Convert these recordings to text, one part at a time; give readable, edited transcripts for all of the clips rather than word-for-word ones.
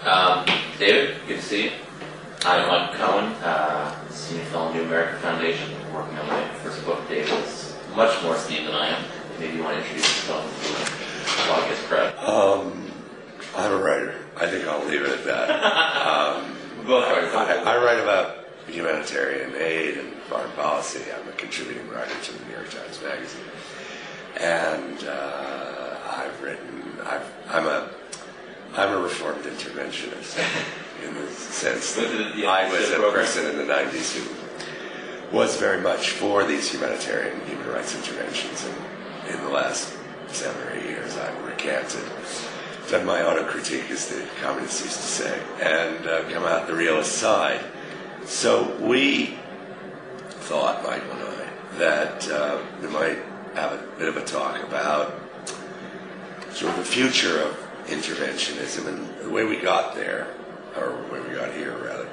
David, good to see you. I'm Cohen, senior fellow in the New American Foundation, working on my first book. David is much more esteemed than I am. Maybe you want to introduce yourself while I get credit. I'm a writer. I think I'll leave it at that. Both writers. I write about humanitarian aid and foreign policy. I'm a contributing writer to the New York Times Magazine. And I'm a reformed interventionist in the sense that I was a person in the 90s who was very much for these humanitarian human rights interventions. And in the last 7 or 8 years, I've recanted, done my autocritique, as the communists used to say, and come out the realist side. So we thought, Michael and I, that we might have a bit of a talk about sort of the future of interventionism. And the way we got there, or the way we got here rather,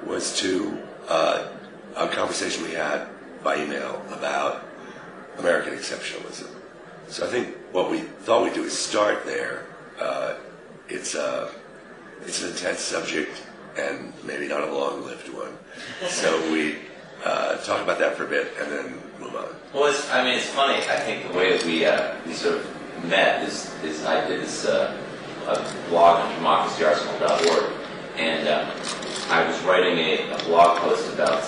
was to a conversation we had by email about American exceptionalism. So I think what we thought we'd do is start there. It's an intense subject and maybe not a long-lived one. So we talk about that for a bit and then move on. Well, it's funny. I think the way that we sort of met is I did this a blog on democracyarsenal.org, and I was writing a blog post about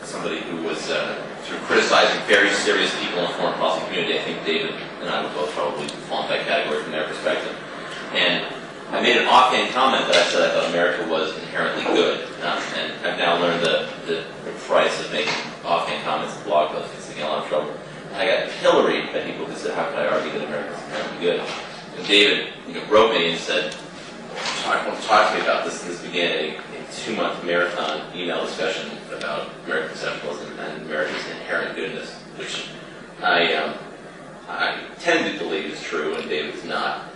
somebody who was sort of criticizing very serious people in the foreign policy community. I think David and I would both probably fall into that category from their perspective. And I made an offhand comment that I said I thought America was inherently good, and I've now learned the price of making offhand comments in blog posts. It's getting a lot of trouble. And I got pilloried by people who said, "How could I argue that America is inherently good?" And David, wrote me and said, "I want to talk to you about this." And this began a 2-month marathon email discussion about American exceptionalism and America's inherent goodness, which I tend to believe is true, and David is not.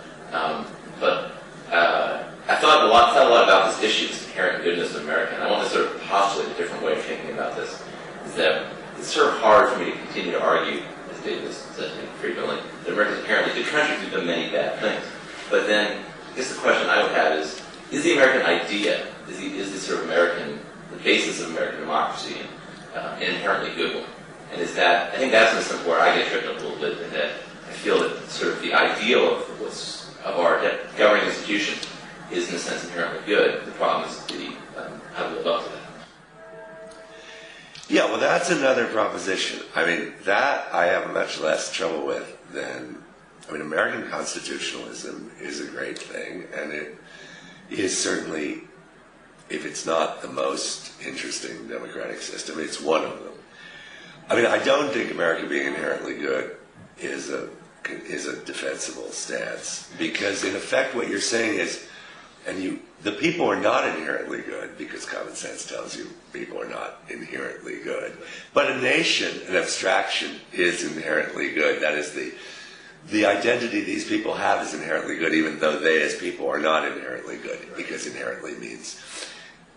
But I thought a lot about this issue, this inherent goodness of America, and I want to sort of postulate a different way of thinking about this. Is that it's sort of hard for me to continue to argue, as David has said frequently, that America is inherently good country. We've done many bad things. But then, I guess the question I would have is the American idea, is the sort of American, the basis of American democracy, an inherently good one? And is that, I think that's in the sense where I get tripped up a little bit, in that I feel that sort of the ideal of our governing institution is in a sense inherently good. The problem is how to live up to that. Yeah, well, that's another proposition. I mean, that I have much less trouble with than, American constitutionalism is a great thing, and it is certainly, if it's not the most interesting democratic system, it's one of them. I don't think America being inherently good is a defensible stance, because in effect what you're saying is, the people are not inherently good, because common sense tells you people are not inherently good. But a nation, an abstraction, is inherently good. That is, the identity these people have is inherently good, even though they as people are not inherently good, because inherently means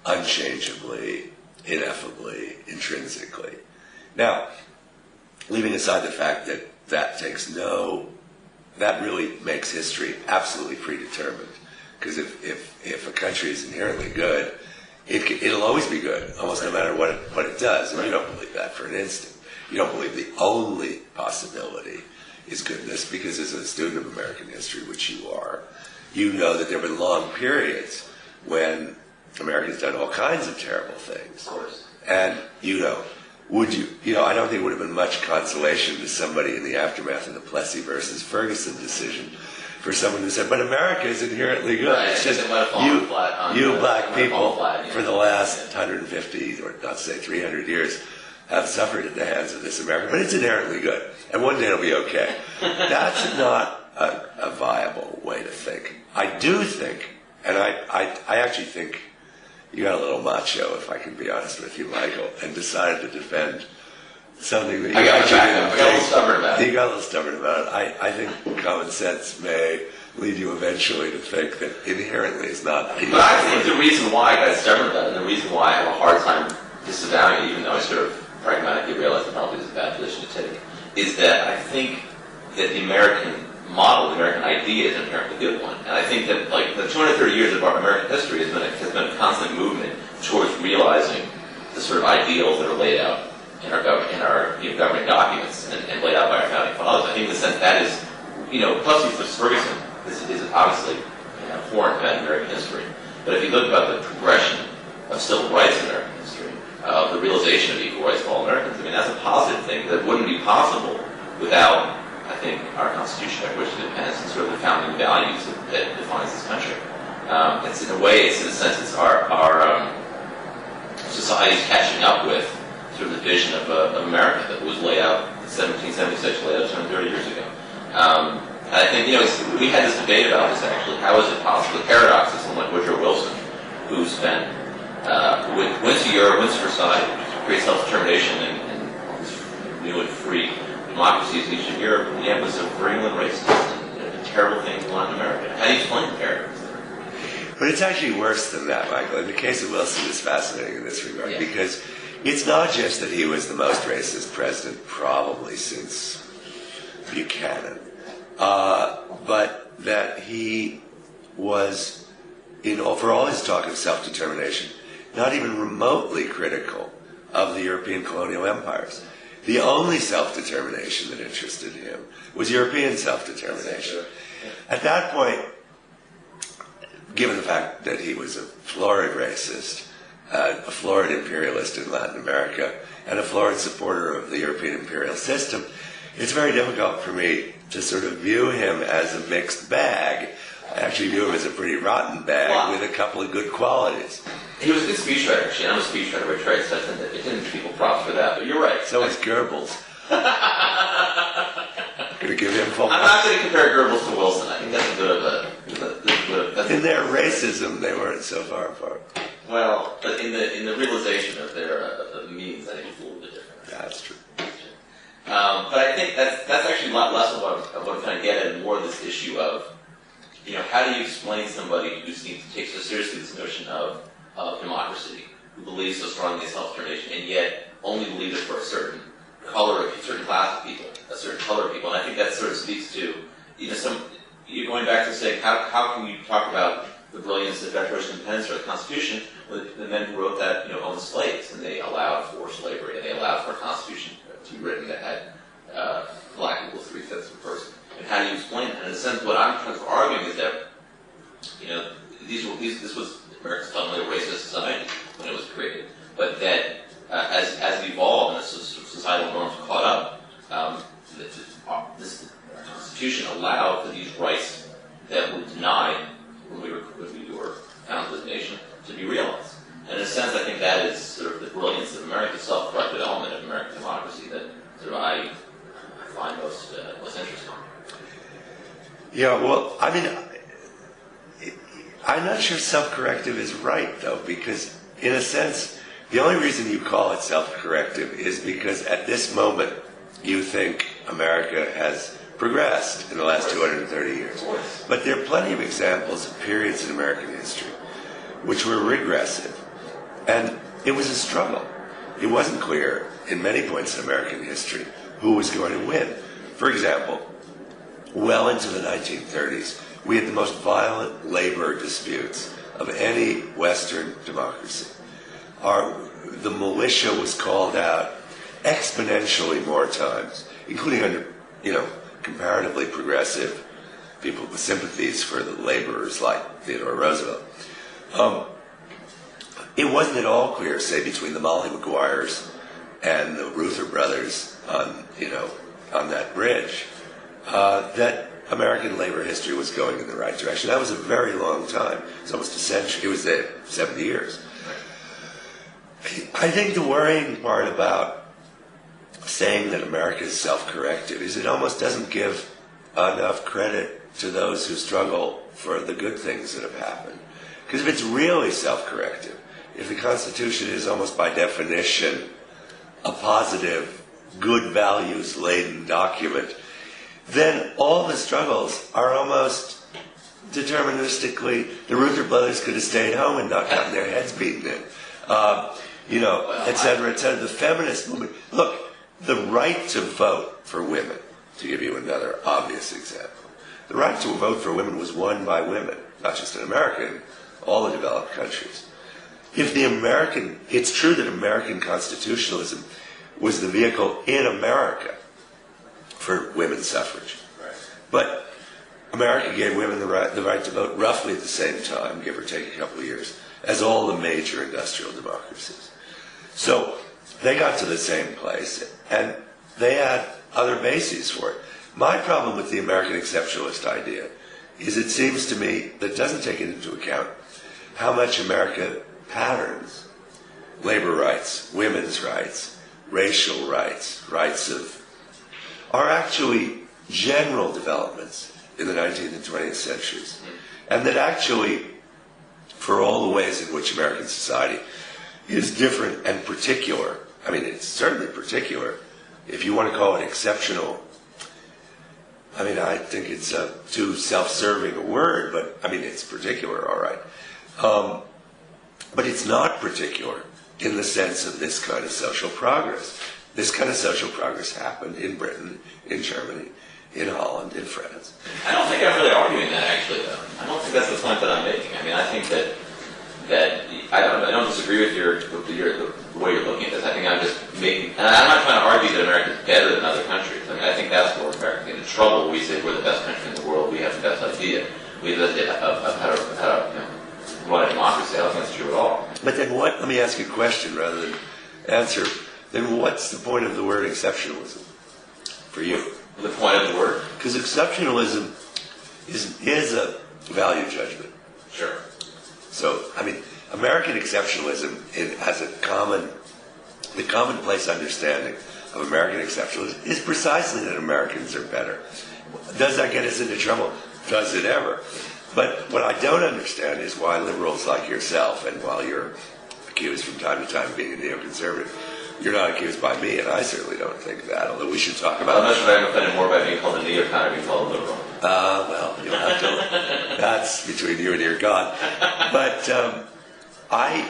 unchangeably, ineffably, intrinsically. Now, leaving aside the fact that that really makes history absolutely predetermined. Because if a country is inherently good, it'll always be good, almost no matter what it does. And you don't believe that for an instant. You don't believe the only possibility is goodness, because as a student of American history, which you are, you know that there have been long periods when America's done all kinds of terrible things. Of course. And, I don't think it would have been much consolation to somebody in the aftermath of the Plessy versus Ferguson decision for someone who said, but America is inherently good. Right, it's just you black people for the last 150, or not to say 300 years, have suffered at the hands of this America, but it's inherently good. And one day it'll be okay. That's not a viable way to think. I do think, and I actually think you got a little macho, if I can be honest with you, Michael, and decided to defend something that you actually didn't think. I got a little stubborn about it. You got a little stubborn about it. I think common sense may lead you eventually to think that inherently is not. But I think the reason why I got stubborn about it, and the reason why I have a hard time disavowing it, even though I sort of pragmatically realize it probably is a bad position to take, is that I think that the American model, the American idea, is an inherently good one. And I think that, like, the 230 years of our American history has been a constant movement towards realizing the sort of ideals that are laid out in our governing documents and laid out by our founding fathers. I think in the sense that is, plus Ferguson is obviously an abhorrent event in American history. But if you look about the progression of civil rights in American history, of the realization of equal rights for all Americans, I mean, that's a positive thing that wouldn't be possible without, I think, our Constitution, Declaration of Independence, and sort of the founding values that defines this country. It's in a way, it's in a sense, it's our society's catching up with sort of the vision of America that was laid out in 1776, laid out 230 years ago. And I think, we had this debate about this actually. How is it possible? The paradox is someone like Woodrow Wilson, who spent, went to Versailles, to create self-determination and new and free democracies in Eastern Europe, and yet was a virulent racist and a terrible thing in Latin America. How do you explain the paradox there? But it's actually worse than that, Michael. And the case of Wilson is fascinating in this regard, because it's not just that he was the most racist president probably since Buchanan, but that he was, for all his talk of self-determination, not even remotely critical of the European colonial empires. The only self-determination that interested him was European self-determination. At that point, given the fact that he was a florid racist, a florid imperialist in Latin America, and a florid supporter of the European imperial system, it's very difficult for me to sort of view him as a mixed bag. I actually view him as a pretty rotten bag with a couple of good qualities. He was a good speechwriter, actually. I'm a speechwriter by trade, so I think that it didn't give people props for that, but you're right. So is Goebbels. Going to give him full. I'm not going to compare Goebbels to Wilson. I think that's a bit of a... In their racism, they weren't so far apart. Well, but in the realization of their means, I think it's a little bit different. That's true. But I think that's actually a lot less of what I'm trying to get at, and more this issue of, how do you explain somebody who seems to take so seriously this notion of democracy, who believes so strongly in self-determination, and yet only believes it for a certain color, a certain class of people, a certain color of people. And I think that sort of speaks to, you're going back to saying, how can you talk about the brilliance of the Declaration of Independence or the Constitution with the men who wrote that, owned slaves, and they allowed for slavery, and they allowed for a Constitution to be written that had black equals 3/5 of a person. And how do you explain that? And in a sense, what I'm kind of arguing is that, this was America's fundamentally racist society when it was created, but that as it evolved and as societal norms caught up, this Constitution allowed for these rights that were denied when we were founded as a nation to be realized. And in a sense, I think that is sort of the brilliance of America's self-corrected element of American democracy that sort of I find most interesting. Yeah, well, I mean, I'm not sure self-corrective is right, though, because in a sense, the only reason you call it self-corrective is because at this moment you think America has progressed in the last 230 years. But there are plenty of examples of periods in American history which were regressive. And it was a struggle. It wasn't clear in many points in American history who was going to win. For example, well into the 1930s, we had the most violent labor disputes of any Western democracy. The militia was called out exponentially more times, including under, comparatively progressive people with sympathies for the laborers like Theodore Roosevelt. It wasn't at all clear, say, between the Molly Maguires and the Reuther brothers on that bridge, that American labor history was going in the right direction. That was a very long time. It's almost a century. It was 70 years. I think the worrying part about saying that America is self-corrective is it almost doesn't give enough credit to those who struggle for the good things that have happened. Because if it's really self-corrective, if the Constitution is almost by definition a positive, good values-laden document, then all the struggles are almost deterministically, the Reuther brothers could have stayed home and not gotten their heads beaten in, et cetera, et cetera. The feminist movement. Look, the right to vote for women, to give you another obvious example, the right to vote for women was won by women, not just in America, in all the developed countries. It's true that American constitutionalism was the vehicle in America for women's suffrage. Right. But America gave women the right to vote roughly at the same time, give or take a couple of years, as all the major industrial democracies. So they got to the same place, and they had other bases for it. My problem with the American exceptionalist idea is it seems to me that it doesn't take into account how much America patterns labor rights, women's rights, racial rights, are actually general developments in the 19th and 20th centuries. And that actually, for all the ways in which American society is different and particular, I mean, it's certainly particular. If you want to call it exceptional, I mean, I think it's too self-serving a word, but I mean, it's particular, all right. But it's not particular in the sense of this kind of social progress. This kind of social progress happened in Britain, in Germany, in Holland, in France. I don't think I'm really arguing that, actually, though. I don't think that's the point that I'm making. I mean, I think that I don't disagree with the way you're looking at this. I think I'm just making, and I'm not trying to argue that America is better than other countries. I mean, I think that's where America gets in trouble. We say we're the best country in the world. We have the best idea. We have how to run a democracy. I don't think that's true at all. But then what? Let me ask you a question rather than answer. Then what's the point of the word exceptionalism for you? The point of the word? Because exceptionalism is a value judgment. Sure. So, I mean, American exceptionalism has the commonplace understanding of American exceptionalism is precisely that Americans are better. Does that get us into trouble? Does it ever? But what I don't understand is why liberals like yourself, and while you're accused from time to time of being a neoconservative, you're not accused by me, and I certainly don't think that, although we should talk about I'm not sure I'm offended more by being called a neocon or being called a liberal. Well, you'll have to, that's between you and your God. But I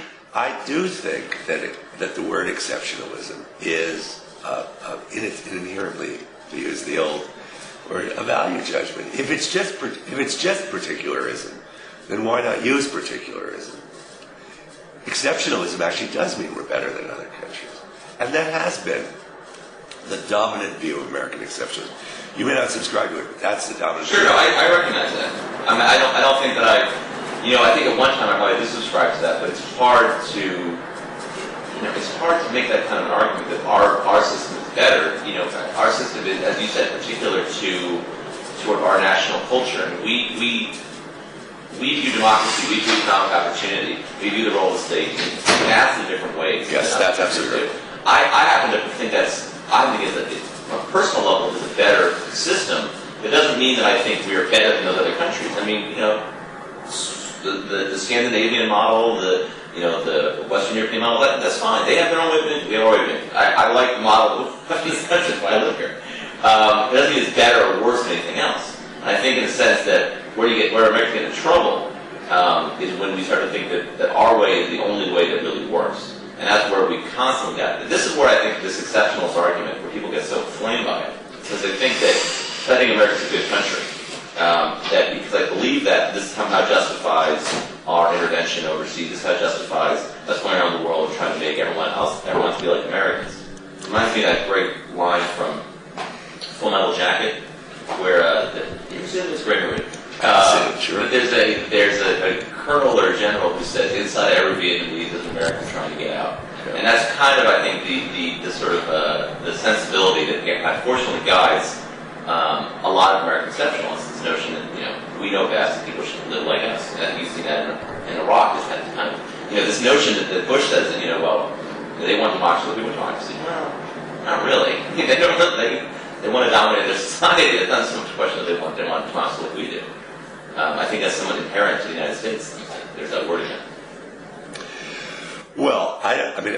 do think that the word exceptionalism is inherently, to use the old word, a value judgment. If it's just particularism, then why not use particularism? Exceptionalism actually does mean we're better than other countries. And that has been the dominant view of American exceptionalism. You may not subscribe to it, but that's the dominant view. Sure, no, I recognize that. I mean, I don't think that I think at one time I probably did subscribe to that, but it's hard to make that kind of an argument that our system is better. Our system is, as you said, particular to sort of our national culture. And we view democracy, we view economic opportunity, we view the role of the state in vastly different ways. Yes, that's absolutely. I happen to think on a personal level, is a better system. It doesn't mean that I think we are better than those other countries. I mean, the Scandinavian model, the Western European model, that's fine. They have their own way of doing it. We have our way of doing it. I like the model of this country. That's why I live here. It doesn't mean it's better or worse than anything else. And I think in the sense that where America gets into trouble is when we start to think that our way is the only way that really works. And that's where we constantly got. This is where I think this exceptionalist argument, where people get so inflamed by it, because they think I think America's a good country. That because I believe that this somehow justifies our intervention overseas. This somehow justifies us going around the world and trying to make everyone to be like Americans. It reminds me of that great line from Full Metal Jacket, where it's a great movie. Sure. But there's a colonel or a general who says inside every Vietnamese is an American trying to get out, and that's kind of I think the sort of the sensibility that unfortunately guides a lot of American exceptionalists. This notion that we know best and people should live like us, and you see that in Iraq is that kind of this notion that Bush says that they want democracy, we want democracy. Well, not really. They don't really. They want to dominate their society. It's not so much a question that they want democracy like we do. I think that's somewhat inherent to the United States. There's that word again. Well, I mean,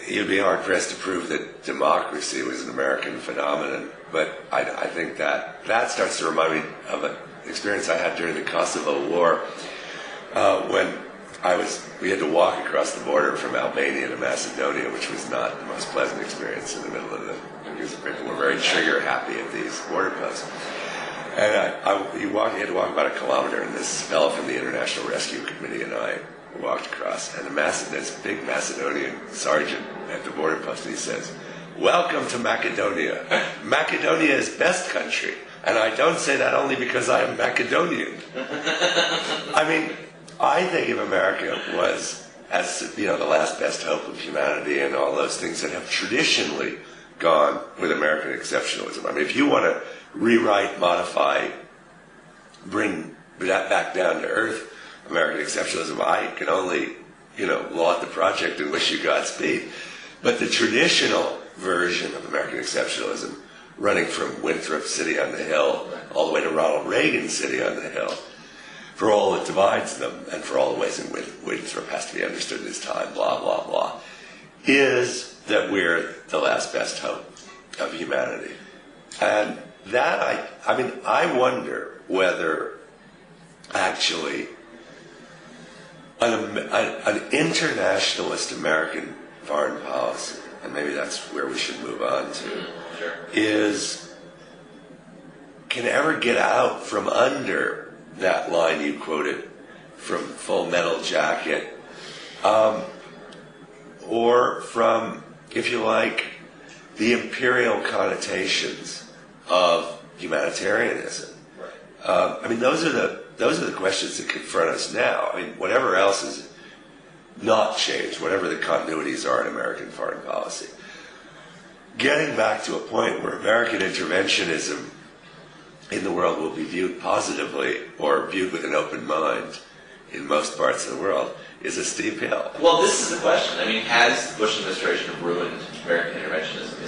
you'd be hard-pressed to prove that democracy was an American phenomenon, but I think that starts to remind me of an experience I had during the Kosovo War when we had to walk across the border from Albania to Macedonia, which was not the most pleasant experience in the middle of because people were very trigger-happy at these border posts. And he had to walk about a kilometer, and this fellow from the International Rescue Committee and I walked across, and this big Macedonian sergeant at the border post, and he says, "Welcome to Macedonia. Macedonia is best country." And I don't say that only because I am Macedonian. I mean, I think of America as the last best hope of humanity and all those things that have traditionally gone with American exceptionalism. I mean, if you want to rewrite, modify, bring that back down to earth, American exceptionalism, I can only, laud the project and wish you Godspeed. But the traditional version of American exceptionalism, running from Winthrop City on the Hill all the way to Ronald Reagan City on the Hill, for all that divides them and for all the ways in which Winthrop has to be understood in his time, blah, blah, blah, is that we're the last best hope of humanity. And that, I wonder whether actually an internationalist American foreign policy, and maybe that's where we should move on to, can ever get out from under that line you quoted from Full Metal Jacket, or from, if you like, the imperial connotations of humanitarianism. Those are the questions that confront us now. I mean, whatever else is not changed, whatever the continuities are in American foreign policy, getting back to a point where American interventionism in the world will be viewed positively or viewed with an open mind in most parts of the world is a steep hill. Well, this is the question. I mean, has the Bush administration ruined American interventionism?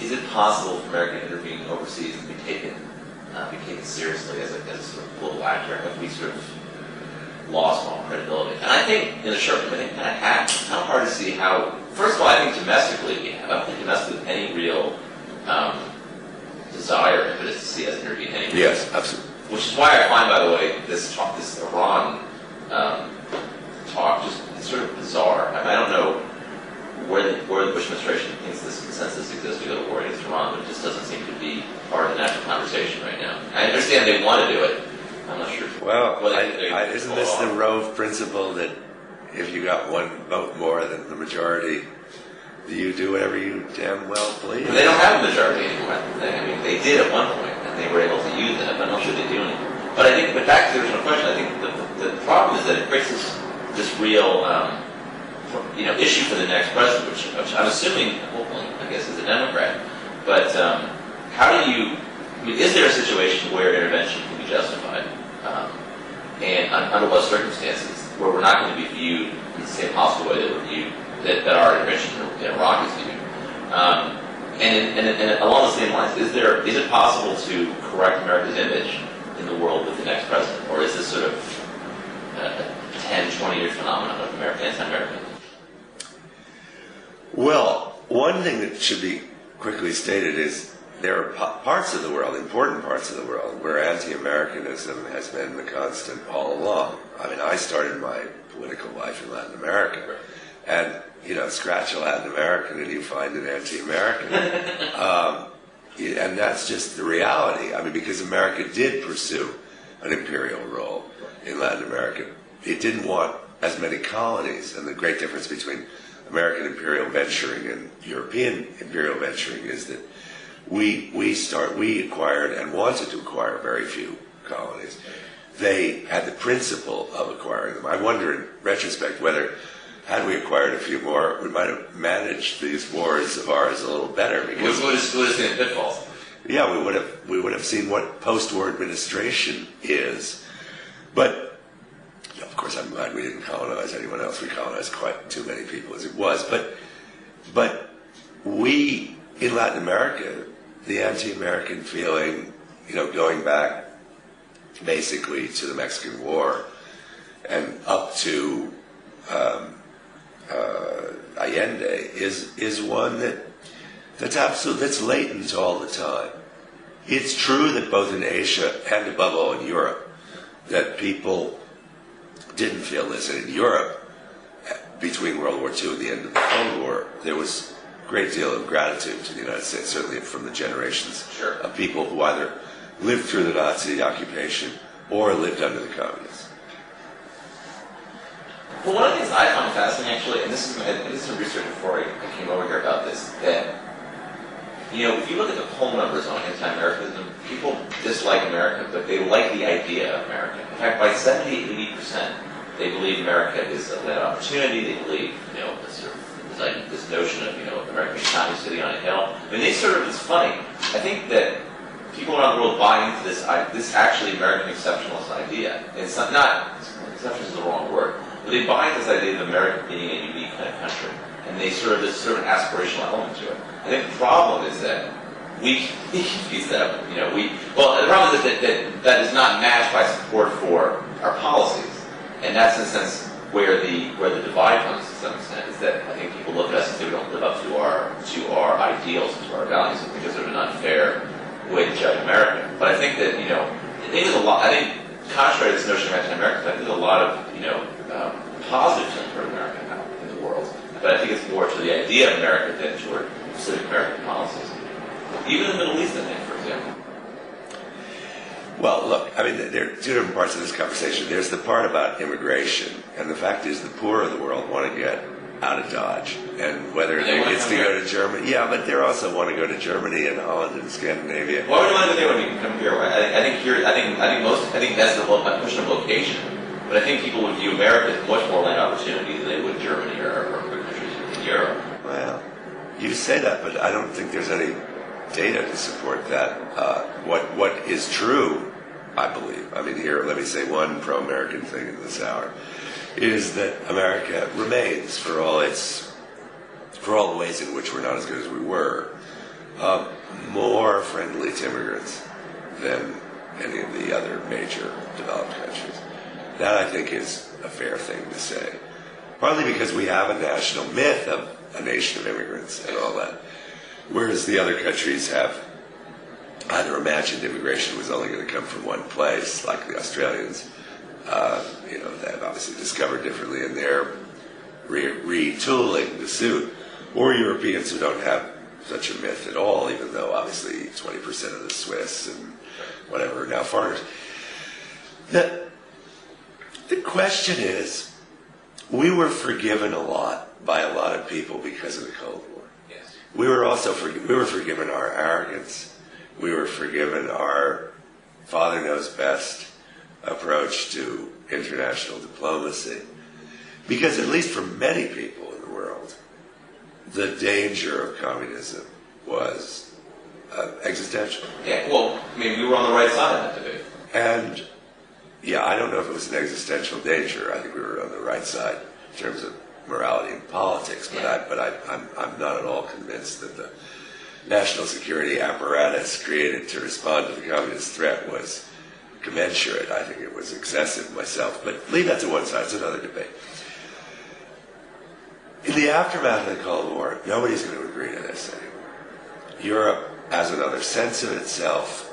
Is it possible for America to intervene overseas and be taken seriously as a sort of global actor? Have we sort of lost all credibility? And I think in the short term, I think kind of have. It's kind of hard to see how. First of all, I think domestically we have. I don't think domestically any real desire and impetus to see us intervene anyway. Yes, absolutely. Which is why I find, by the way, this Iran talk just it's sort of bizarre. I don't know where the Bush administration thinks this consensus exists to go to war against Iran, but it just doesn't seem to be part of the national conversation right now. I understand they want to do it. I'm not sure. Well, isn't this the Rove principle that if you got one vote more than the majority, you do whatever you damn well please? They don't have a majority anymore. I mean, they did at one point, and they were able to use that, but I'm not sure they do anymore. But back to the original question, I think the problem is that it creates this real issue for the next president, which I'm assuming, hopefully, I guess, is a Democrat. But is there a situation where intervention can be justified? And under what circumstances, where we're not going to be viewed in the same hostile way that we're viewed, that our intervention in Iraq is viewed? And along the same lines, is it possible to correct America's image in the world with the next president? Or is this sort of a 10, 20-year phenomenon of anti-Americanism? Well, one thing that should be quickly stated is there are parts of the world, important parts of the world, where anti-Americanism has been the constant all along. I mean, I started my political life in Latin America, and, scratch a Latin American and you find an anti-American. And that's just the reality. I mean, because America did pursue an imperial role in Latin America. It didn't want as many colonies, and the great difference between American imperial venturing and European imperial venturing is that we acquired and wanted to acquire very few colonies. They had the principle of acquiring them. I wonder in retrospect whether, had we acquired a few more, we might have managed these wars of ours a little better. Because we would have seen pitfalls. Yeah, we would have seen what post-war administration is. But of course, I'm glad we didn't colonize anyone else. We colonized quite too many people as it was. But we, in Latin America, the anti-American feeling, going back basically to the Mexican War and up to Allende, is one that's latent all the time. It's true that both in Asia and above all in Europe, that people didn't feel this. And in Europe, between World War II and the end of the Cold War, there was a great deal of gratitude to the United States, certainly from the generations of people who either lived through the Nazi occupation or lived under the communists. Well, one of the things I find fascinating, actually, and this is some research before I came over here about this, that, if you look at the poll numbers on anti-Americanism, people dislike America, but they like the idea of America. In fact, by 70-80%, they believe America is a land of opportunity. They believe, this notion of, American economy sitting on a hill. I mean, it's funny. I think that people around the world buy into this actually American exceptionalist idea. It's not exceptionalist is the wrong word, but they buy into this idea of America being a unique kind of country. And there's sort of an aspirational element to it. I think the problem is that we confuse that. The problem is that is not matched by support for our policies, and that's in a sense where the divide comes to some extent. Is that I think people look at us and say we don't live up to our ideals and to our values because of an unfair way to judge America. But I think that I think there's a lot. I think contrary to this notion of anti-American, I think there's a lot of positive things for America now in the world. But I think it's more to the idea of America than toward specific American policies. Even in the Middle East, I think, for example. Well, look, I mean, there are two different parts of this conversation. There's the part about immigration, and the fact is the poor of the world want to get out of Dodge, and whether it's to go to Germany. Yeah, but they also want to go to Germany and Holland and Scandinavia. Why would you want to go there when you come here? I think that's the question of location. But I think people would view America as much more land opportunity than they would Germany or other countries in Europe. Well, you say that, but I don't think there's any data to support that. What is true, I believe, I mean, here, let me say one pro-American thing in this hour, is that America remains, for all the ways in which we're not as good as we were, more friendly to immigrants than any of the other major developed countries. That, I think, is a fair thing to say. Partly because we have a national myth of a nation of immigrants and all that, whereas the other countries have either imagined immigration was only going to come from one place, like the Australians. They've obviously discovered differently, and they're retooling the suit. Or Europeans who don't have such a myth at all, even though obviously 20% of the Swiss and whatever are now foreigners. The question is, we were forgiven a lot by a lot of people because of the Cold War. Yes. We were forgiven our arrogance. We were forgiven our father knows best approach to international diplomacy. Because at least for many people in the world, the danger of communism was existential. Yeah, well, we were on the right side of that debate. And yeah, I don't know if it was an existential danger. I think we were on the right side in terms of morality and politics, but I'm not at all convinced that the national security apparatus created to respond to the communist threat was commensurate. I think it was excessive myself, but leave that to one side. It's another debate. In the aftermath of the Cold War, nobody's going to agree to this anymore. Europe has another sense of itself.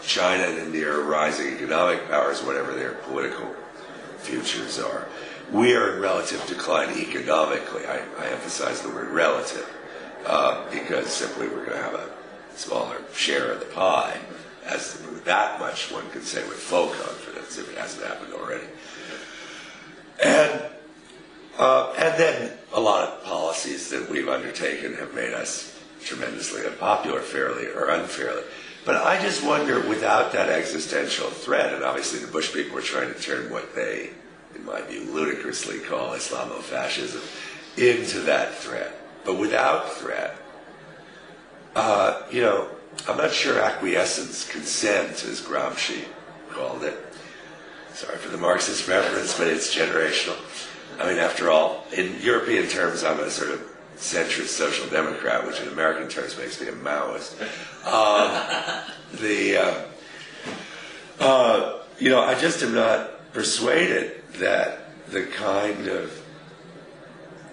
China and India are rising economic powers, whatever their political futures are. We are in relative decline economically. I emphasize the word relative because simply we're going to have a smaller share of the pie. As that much one can say with full confidence if it hasn't happened already. And then a lot of policies that we've undertaken have made us tremendously unpopular, fairly or unfairly. But I just wonder, without that existential threat, and obviously the Bush people were trying to turn what they, in my view, ludicrously call Islamofascism into that threat. But without threat, I'm not sure acquiescence, consent, as Gramsci called it. Sorry for the Marxist reference, but it's generational. I mean, after all, in European terms, I'm a sort of centrist social democrat, which in American terms makes me a Maoist. I just am not persuaded that the kind of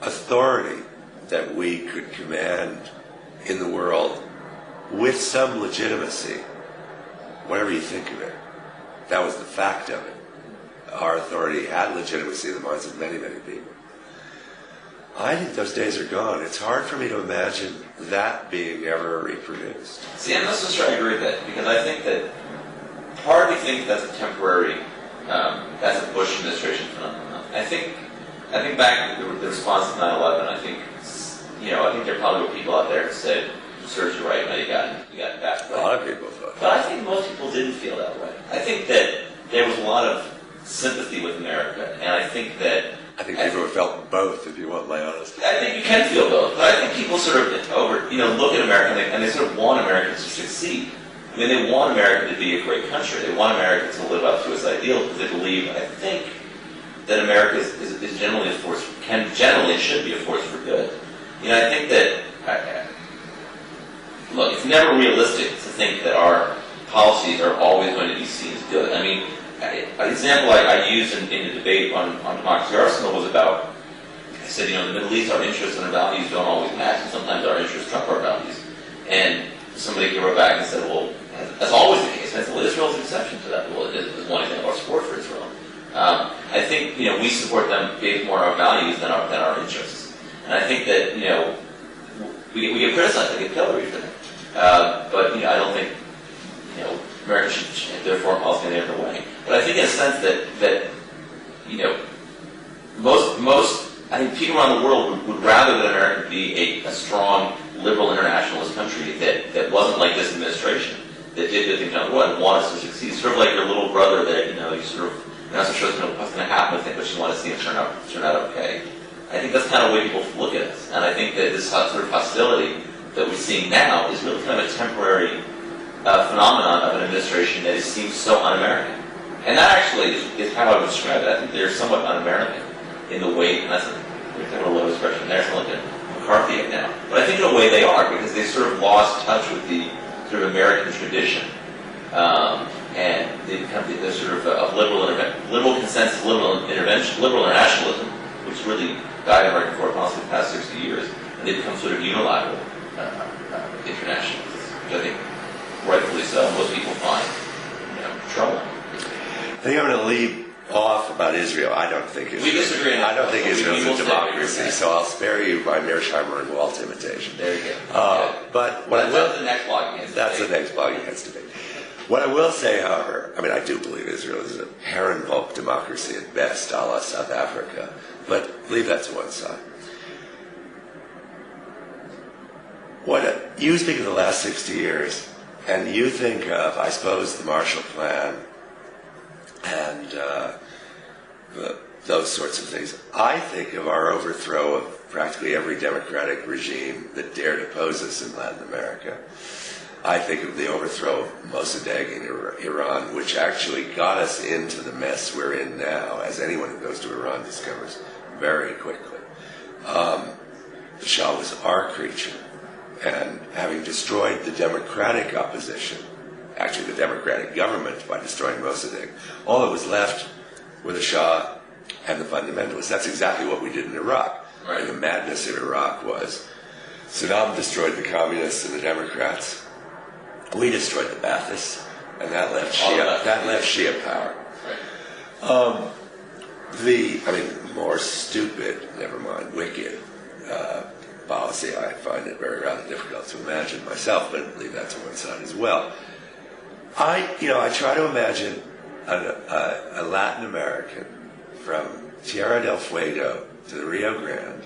authority that we could command in the world with some legitimacy, whatever you think of it, that was the fact of it. Our authority had legitimacy in the minds of many, many people. I think those days are gone. It's hard for me to imagine that being ever reproduced. See, I'm not so sure I agree with that, because I think that part of me thinks that's a temporary, that's a Bush administration phenomenon. I think back to the response to 9/11. I think there probably were people out there who said, "Serves you right, now you got back." A lot of people thought that. But I think most people didn't feel that way. I think that there was a lot of sympathy with America, and I think people have felt both, if you want my honest opinion. I think you can feel both, but I think people sort of look at America and they sort of want America to succeed. I mean, they want America to be a great country. They want America to live up to its ideals because they believe, I think, that America is generally a force, generally and should be a force for good. I think that, look, it's never realistic to think that our policies are always going to be seen as good. I mean, an example I used in the debate on Democracy Arsenal was about, I said, in the Middle East, our interests and our values don't always match, and sometimes our interests trump our values. And somebody came back and said, well, that's always the case. And I said, well, Israel's an exception to that. Well, it is one example of our support for Israel. I think, we support them based more on our values than our interests. And I think that, we get criticized, they get pilloried for that. But, I don't think, America should change their foreign policy in any other way. But I think in a sense that I think people around the world would rather that America be a strong, liberal, internationalist country that wasn't like this administration, that did good things around the world and want us to succeed. Sort of like your little brother that, you sort of, you're not so sure what's going to happen with it, but you want to see it turn out okay. I think that's kind of the way people look at us. And I think that this sort of hostility that we're seeing now is really kind of a temporary phenomenon of an administration that seems so un-American. And that actually is how I would describe it. I think they're somewhat un-American in the way, and that's a little expression there, it's like a McCarthy now. But I think in a way they are, because they sort of lost touch with the sort of American tradition. And they've become the sort of liberal consensus, liberal intervention, liberal internationalism, which really guided American foreign policy for the past 60 years, and they become sort of unilateral internationalists, which I think, rightfully so, most people find troubling. I think I'm going to leave off about Israel. I don't think Israel. We disagree. I don't think Israel is a democracy, so I'll spare you my Mearsheimer and Walt imitation. There you go. But what I will, that's the next blog against that's the next blog against debate. What I will say, however, I mean, I do believe Israel is a Herrenvolk democracy at best, a la South Africa, but leave that to one side. You speak of the last 60 years, and you think of, I suppose, the Marshall Plan and those sorts of things. I think of our overthrow of practically every democratic regime that dared oppose us in Latin America. I think of the overthrow of Mossadegh in Iran, which actually got us into the mess we're in now, as anyone who goes to Iran discovers very quickly. The Shah was our creature, and having destroyed the democratic opposition, actually the democratic government by destroying Mossadegh, all that was left were the Shah and the fundamentalists. That's exactly what we did in Iraq. Right. And the madness in Iraq was Saddam destroyed the communists and the Democrats. We destroyed the Baathists, and that left Shia power. Right. More stupid, never mind, wicked policy, I find it rather difficult to imagine myself, but leave that to one side as well. I try to imagine a Latin American from Tierra del Fuego to the Rio Grande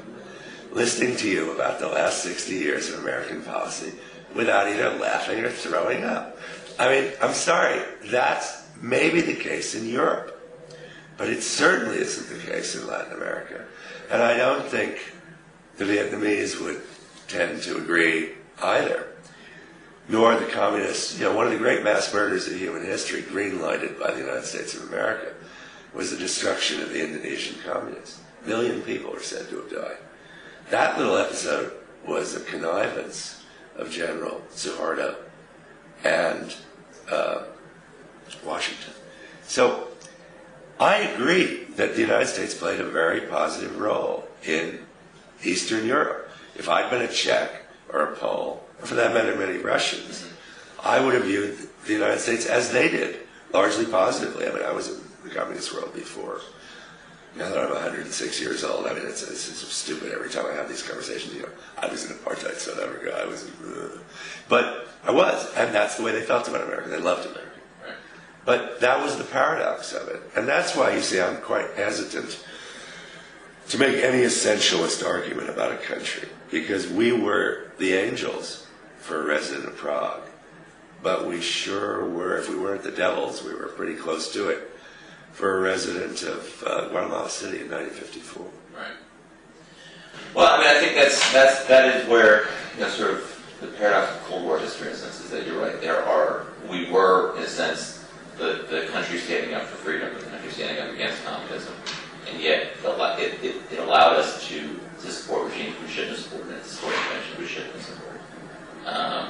listening to you about the last 60 years of American policy without either laughing or throwing up. I mean, I'm sorry, that's maybe the case in Europe, but it certainly isn't the case in Latin America. And I don't think the Vietnamese would tend to agree either, nor the communists. One of the great mass murders of human history, green-lighted by the United States of America, was the destruction of the Indonesian communists. 1 million people are said to have died. That little episode was a connivance of General Suharto and Washington. So I agree that the United States played a very positive role in Eastern Europe. If I'd been a Czech or a Pole, or for that matter many Russians, I would have viewed the United States as they did, largely positively. I mean, I was in the communist world before Now that I'm 106 years old, I mean, it's stupid every time I have these conversations. I was in apartheid South Africa. I was, but I was, and that's the way they felt about America. They loved America. Right. But that was the paradox of it, and that's why you see I'm quite hesitant to make any essentialist argument about a country, because we were the angels for a resident of Prague, but we sure were, if we weren't the devils, we were pretty close to it for a resident of Guatemala City in 1954. Right. Well, I mean, I think that is where, sort of the paradox of Cold War history, in a sense, is that you're right. We were, in a sense, the country standing up for freedom, the country standing up against communism, and yet it allowed us to support regimes we shouldn't have supported, and to support interventions we shouldn't have supported.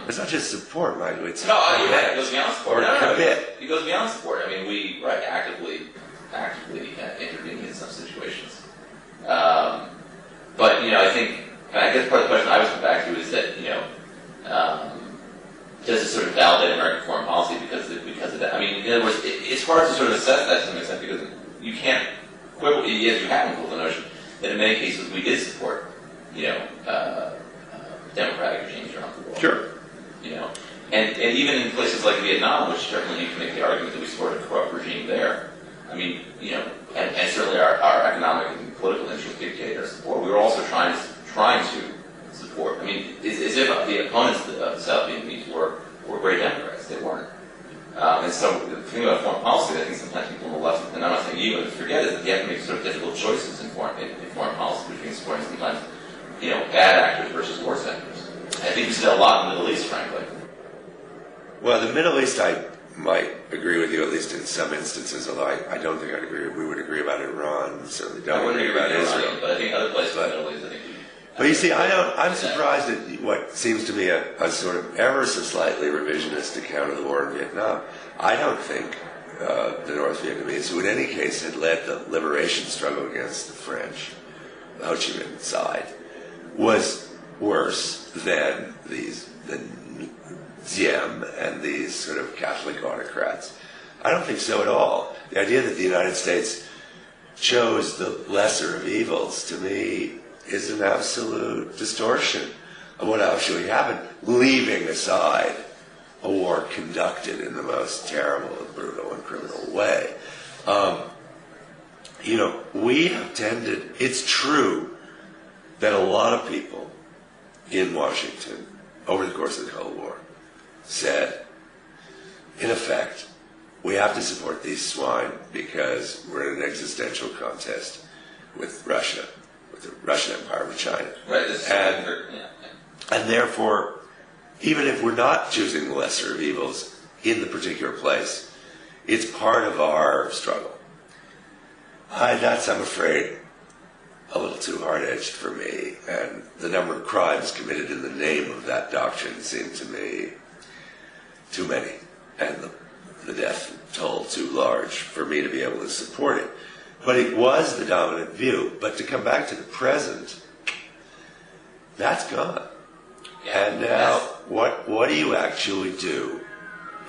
It's not just support, Mike. It's it goes beyond support. It goes beyond support. I mean, we actively intervening in some situations. But I think, and I guess part of the question I was coming back to is that does it sort of validate American foreign policy because of that? I mean, in other words, it's hard to sort of assess that to some extent because you can't quibble. Yes, you have quibble the notion that in many cases we did support democratic regimes around the world. Sure. And even in places like Vietnam, which certainly you can make the argument that we supported a corrupt regime there. I mean, and certainly our economic and political interests dictate our support. We were also trying to support. I mean, as if the opponents of the South Vietnamese were great Democrats. They weren't. And so the thing about foreign policy that I think sometimes people on the left, and I'm not saying you, but forget, is that you have to make sort of difficult choices in foreign policy between supporting sometimes bad actors versus worse actors. I think we see that a lot in the Middle East, frankly. Well, the Middle East, I might agree with you, at least in some instances, although I don't think we would agree about Iran. We certainly don't agree about Israel. But I think other places in the Middle East, I think but you see, I'm surprised at what seems to me a sort of ever so slightly revisionist account of the war in Vietnam. I don't think the North Vietnamese, who in any case had led the liberation struggle against the French, the Ho Chi Minh side, was worse than the Diem and these sort of Catholic autocrats. I don't think so at all. The idea that the United States chose the lesser of evils, to me, is an absolute distortion of what actually happened, leaving aside a war conducted in the most terrible and brutal and criminal way. We have tended, it's true that a lot of people in Washington, over the course of the Cold War, said, in effect, we have to support these swine because we're in an existential contest with Russia, with the Russian Empire, with China. Right. And therefore, even if we're not choosing the lesser of evils in the particular place, it's part of our struggle. That's, I'm afraid, a little too hard-edged for me, and the number of crimes committed in the name of that doctrine seem to me too many, and the death toll too large for me to be able to support it. But it was the dominant view. But to come back to the present, that's gone. Yeah, and now, what do you actually do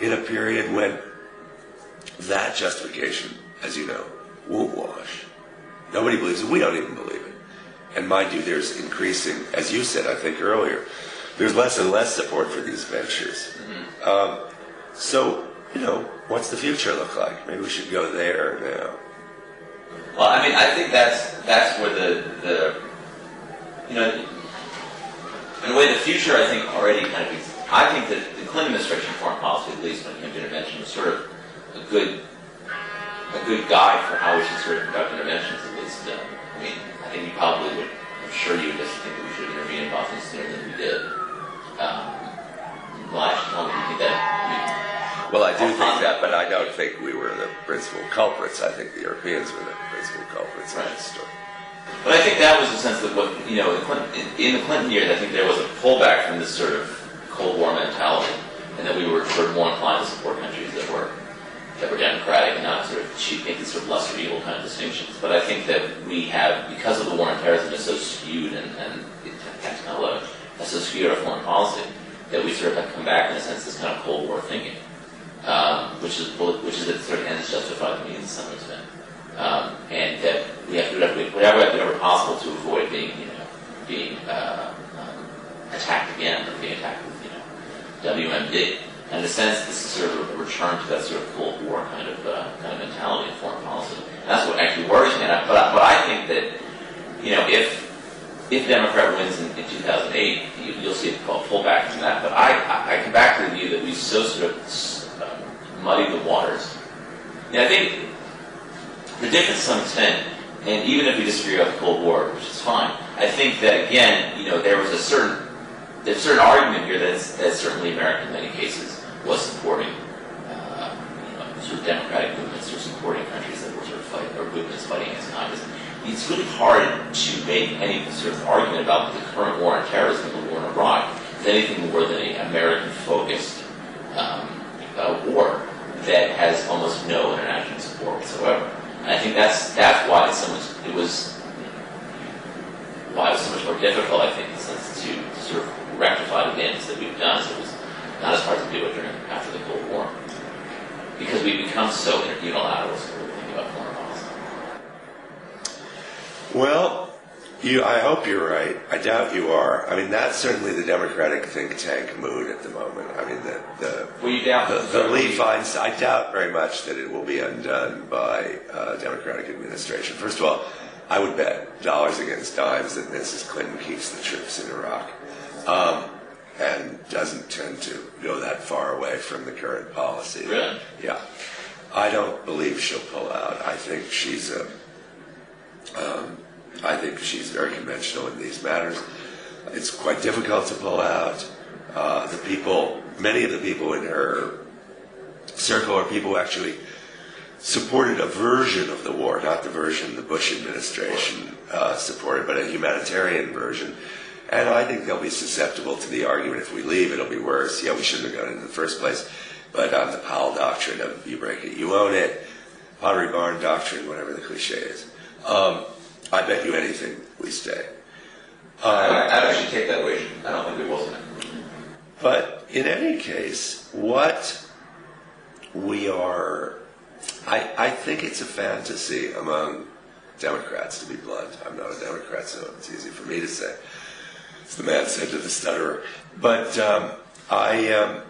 in a period when that justification, as you know, won't wash? Nobody believes it. We don't even believe it. And mind you, there's increasing, as you said, I think earlier, there's less and less support for these ventures. Mm-hmm. So, what's the future look like? Maybe we should go there now. Well, I mean, I think that's where the in a way, the future, I think, already kind of. I think that the Clinton administration foreign policy, at least when it came to intervention, was sort of a good guide for how we should sort of conduct interventions. At least, I mean, I think you probably would. I'm sure you would just think that we should intervene in Bosnia sooner than we did. Well, actually, tell me, you think that? Well, I do think that, but I don't think we were the principal culprits. I think the Europeans were the principal culprits in this story. But I think that was the sense that in the Clinton years, I think there was a pullback from this sort of Cold War mentality, and that we were sort of more inclined to support countries that were democratic and not sort of make these sort of lesser evil kind of distinctions. But I think that we have, because of the war on terrorism is so skewed and so skewed our foreign policy, that we sort of have come back in a sense this kind of Cold War thinking, which is that sort of ends justify the means to some extent, and that we have to do whatever possible to avoid being attacked again, or being attacked with WMD. And in a sense, this is sort of a return to that sort of Cold War kind of mentality in foreign policy. And that's what actually worries me. But I think that if Democrat wins in 2008, you'll see it called pullback from that. But I come back to the view that we've so sort of muddied the waters. And I think the difference to some extent, and even if we disagree about the Cold War, which is fine, I think that again, there's a certain argument here that certainly America in many cases was supporting sort of democratic movements or supporting countries that were sort of fighting, or movements fighting against communism. It's really hard to make any sort of argument about the current war on terrorism, the war in Iraq, as anything more than an American-focused war that has almost no international support whatsoever. And I think that's why it was so much more difficult, I think, in a sense, to sort of rectify the damage that we've done. So it was not as hard to do it after the Cold War, because we've become so unilateral when we think about foreign policy. Well, I hope you're right. I doubt you are. I mean, that's certainly the Democratic think tank mood at the moment. I mean, the Lee finds, I doubt very much that it will be undone by a Democratic administration. First of all, I would bet dollars against dimes that Mrs. Clinton keeps the troops in Iraq and doesn't tend to go that far away from the current policy. Really? Yeah. I don't believe she'll pull out. I think she's very conventional in these matters. It's quite difficult to pull out. Many of the people in her circle are people who actually supported a version of the war, not the version the Bush administration supported, but a humanitarian version. And I think they'll be susceptible to the argument, if we leave, it'll be worse. Yeah, we shouldn't have gone in the first place. But on the Powell doctrine of you break it, you own it, Pottery Barn doctrine, whatever the cliche is. I bet you anything we stay. I'd actually take that wager. I don't think we will stay. But in any case, what we are, I think it's a fantasy among Democrats, to be blunt. I'm not a Democrat, so it's easy for me to say. As the man said to the stutterer. But I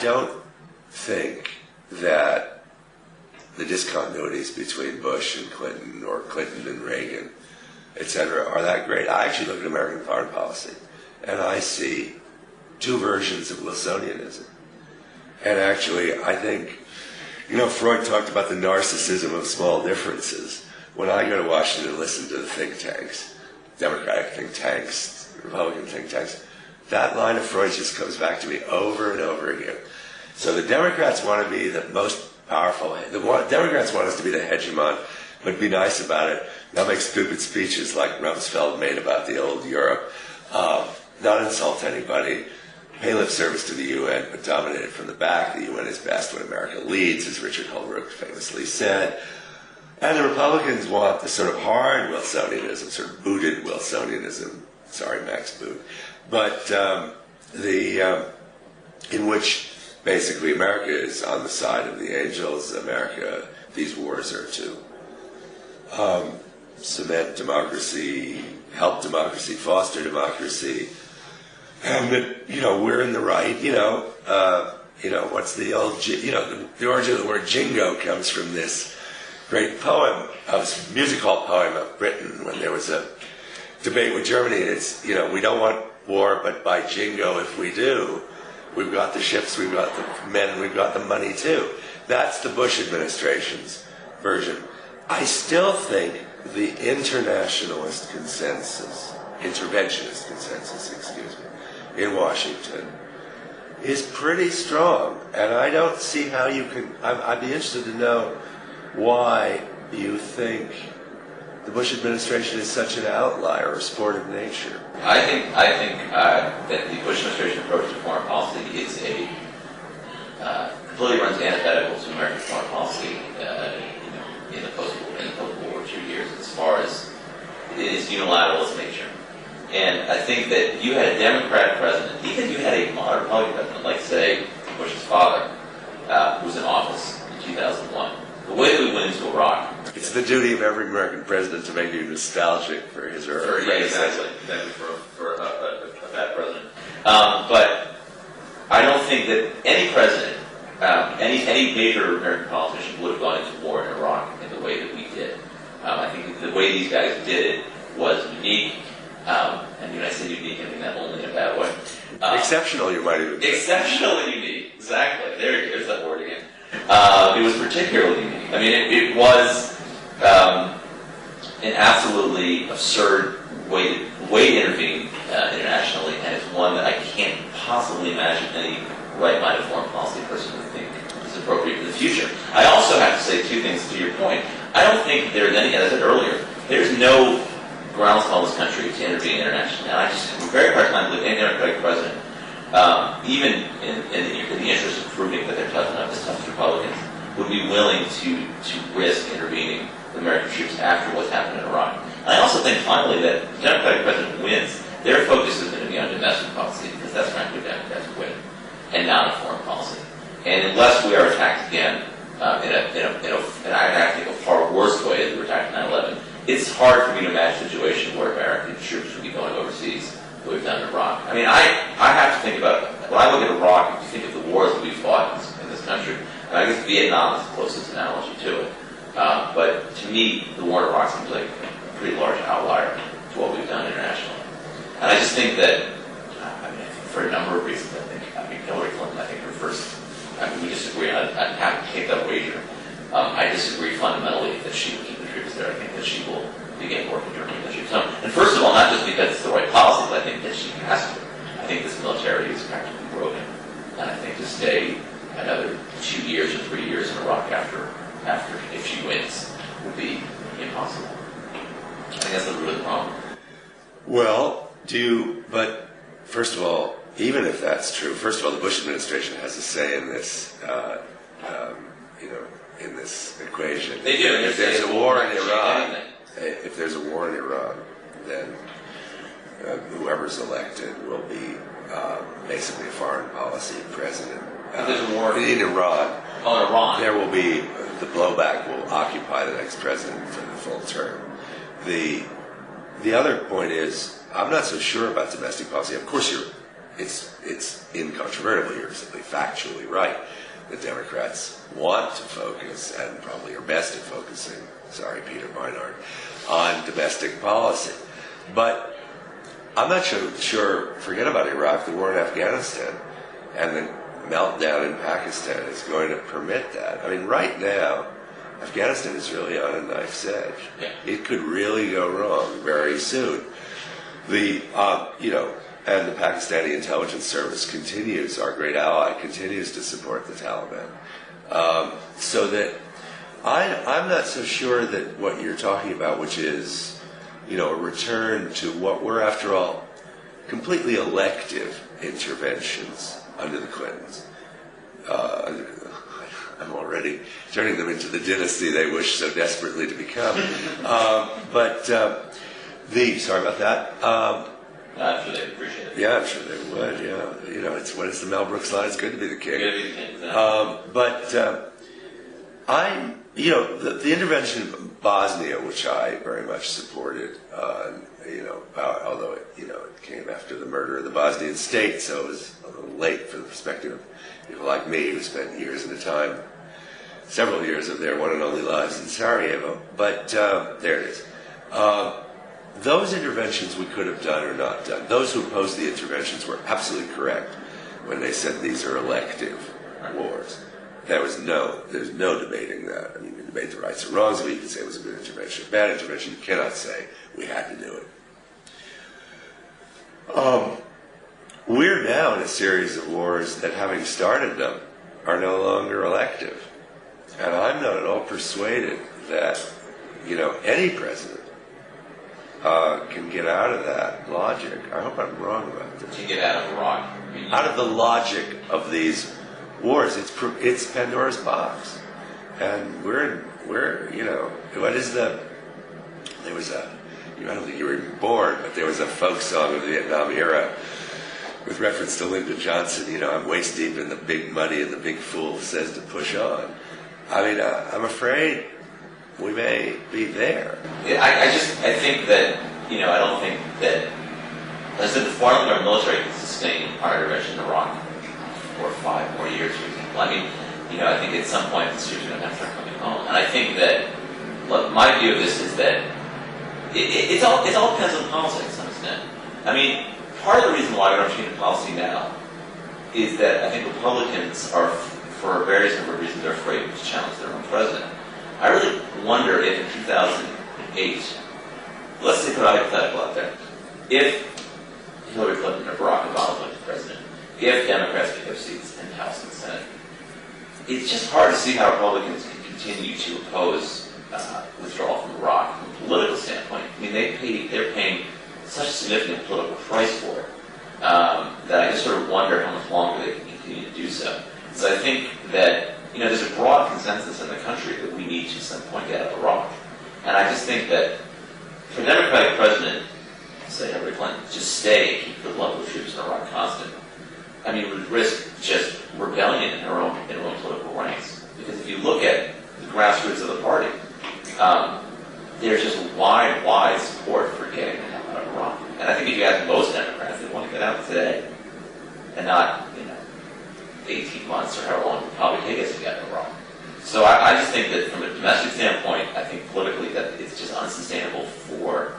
don't think that the discontinuities between Bush and Clinton, or Clinton and Reagan, etc., are that great. I actually look at American foreign policy, and I see two versions of Wilsonianism. And actually, I think, Freud talked about the narcissism of small differences. When I go to Washington and listen to the think tanks, Democratic think tanks, Republican think tanks, that line of Freud just comes back to me over and over again. So the Democrats want to be the most powerful. The Democrats want us to be the hegemon, but be nice about it. Not make stupid speeches like Rumsfeld made about the old Europe. Not insult anybody. Pay lip service to the UN, but dominate it from the back. The UN is best when America leads, as Richard Holbrooke famously said. And the Republicans want the sort of hard Wilsonianism, sort of booted Wilsonianism. Sorry, Max Boot. But in which basically America is on the side of the angels. America, these wars are to cement democracy, help democracy, foster democracy. And that, we're in the right, what's the old, the origin of the word jingo comes from this great poem, music hall poem of Britain when there was a debate with Germany. It's, we don't want war, but by jingo if we do, we've got the ships, we've got the men, we've got the money too. That's the Bush administration's version. I still think the internationalist consensus, interventionist consensus, in Washington is pretty strong. And I don't see how you can, I'd be interested to know why you think the Bush administration is such an outlier or sport of nature. I think that the Bush administration approach to foreign policy is completely runs antithetical to American foreign policy in the post-World War II years, as far as it is unilateral in nature. And I think that if you had a Democratic president, even if you had a moderate Republican president, like, say, Bush's father, who was in office in 2001, the way that we went into Iraq It's the duty of every American president to make you nostalgic for his or her predecessor. Exactly for a bad president. But I don't think that any president, any major American politician would have gone into war in Iraq in the way that we did. I think the way these guys did it was unique. And when I say unique, I mean that only in a bad way. Exceptional, you might even say. Exceptionally unique. Exactly. There's that word again. It was particularly unique. I mean, it was an absolutely absurd way to intervene internationally, and it's one that I can't possibly imagine any right-minded foreign policy person would think is appropriate for the future. I also have to say two things to your point. I don't think there's any, as I said earlier, there's no groundswell in this country to intervene internationally. And I just have a very hard time believing any Democratic president, even in the interest of proving that they're tough enough as tough as Republicans, would be willing to risk intervening with American troops after what's happened in Iraq. And I also think, finally, that if the Democratic president wins, their focus is going to be on domestic policy, because that's frankly Democrats win, and not on foreign policy. And unless we are attacked again in I think a far worse way than we were attacked in 9/11, it's hard for me to imagine a situation where American troops would be going overseas that we've done in Iraq. I mean, I have to think about, when I look at Iraq, if you think of the wars that we've fought in this country, and I guess Vietnam is the closest analogy to it. But to me, the war in Iraq seems like a pretty large outlier to what we've done internationally. And I just think that, for a number of reasons, Hillary Clinton, I think her first, we disagree, and I'd have to take that wager. I disagree fundamentally that she will keep the troops there. I think that she will begin working to bring the troops home. And first of all, not just because it's the right policy, but I think that she has to. I think this military is practically broken. And I think to stay another 2 years or 3 years in Iraq after if she wins, would be impossible. I think that's the root of the problem. Well, but first of all, even if that's true, first of all, the Bush administration has a say in this, in this equation. They do. If there's a war in Iran, then whoever's elected will be basically a foreign policy president. If there's a war in Iran. Oh, in Iran. There will be, the blowback will occupy the next president for the full term. The other point is, I'm not so sure about domestic policy. Of course, it's incontrovertible. You're simply factually right. The Democrats want to focus, and probably are best at focusing, sorry, Peter Beinart, on domestic policy. But I'm not sure, forget about Iraq, the war in Afghanistan, and the meltdown in Pakistan is going to permit that. I mean, right now, Afghanistan is really on a knife's edge. Yeah. It could really go wrong very soon. And the Pakistani intelligence service continues, our great ally, continues to support the Taliban. So that I'm not so sure that what you're talking about, which is, a return to what were, after all, completely elective interventions under the Clintons. I'm already turning them into the dynasty they wish so desperately to become. Sorry about that. I'm sure they'd appreciate it. Yeah, I'm sure they would. Yeah, it's what is the Mel Brooks line? It's good to be the king. Good to be the king. Exactly. The intervention in Bosnia, which I very much supported, although it came after the murder of the Bosnian state, so it was a little late for the perspective of people like me who spent years at a time, several years of their one and only lives in Sarajevo. But there it is. Those interventions we could have done or not done. Those who opposed the interventions were absolutely correct when they said these are elective wars. There's no debating that. I mean, you can debate the rights and wrongs of it. You can say it was a good intervention, a bad intervention. You cannot say we had to do it. We're now in a series of wars that, having started them, are no longer elective. And I'm not at all persuaded that, any president can get out of that logic. I hope I'm wrong about this. Can get out of Iraq. Out of the logic of these wars, it's Pandora's box, and what is there was I don't think you were even born, but there was a folk song of the Vietnam era with reference to Lyndon Johnson. I'm waist deep in the big money, and the big fool says to push on. I mean, I'm afraid we may be there. I think that, I don't think that, as I said before, I don't think our military can sustain our intervention in Iraq for 5 more years, for example. I mean, I think at some point the troops are going to have to start coming home. And I think that, look, my view of this is that it all depends on policy to some extent. I mean, part of the reason why we don't change the policy now is that I think Republicans are, for various number of reasons, they're afraid to challenge their own president. I really wonder if in 2008, let's say put a hypothetical out there, if Hillary Clinton or Barack Obama went to president, if Democrats pick up seats in the House and the Senate, it's just hard to see how Republicans can continue to oppose withdrawal from Iraq from a political standpoint. I mean, they're paying such a significant political price for it that I just sort of wonder how much longer they can continue to do so. So I think that there's a broad consensus in the country that we need to at some point get out of Iraq, and I just think that for a Democratic president, say Hillary Clinton, just stay and keep the level of troops in Iraq constant, I mean, would risk just rebellion in her own political ranks. Because if you look at the grassroots of the party, there's just wide support for getting the hell out of Iraq. And I think if you ask most Democrats, they want to get out today, and not 18 months or however long it would probably take us to get out of Iraq. So I just think that from a domestic standpoint, I think politically that it's just unsustainable for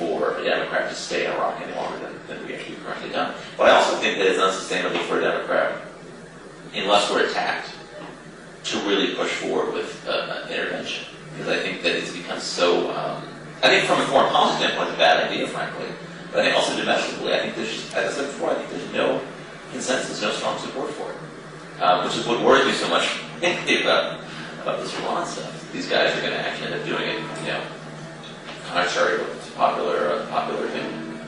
a Democrat to stay in Iraq any longer than we actually currently done. But I also think that it's unsustainable for a Democrat, unless we're attacked, to really push forward with intervention. Because I think that it's become so, I think from a foreign policy standpoint, it's a bad idea, frankly. But I think also domestically, I think there's just, as I said before, I think there's no consensus, no strong support for it. Which is what worries me so much about this Iran stuff. These guys are going to actually end up doing it, contrary to what's popular opinion.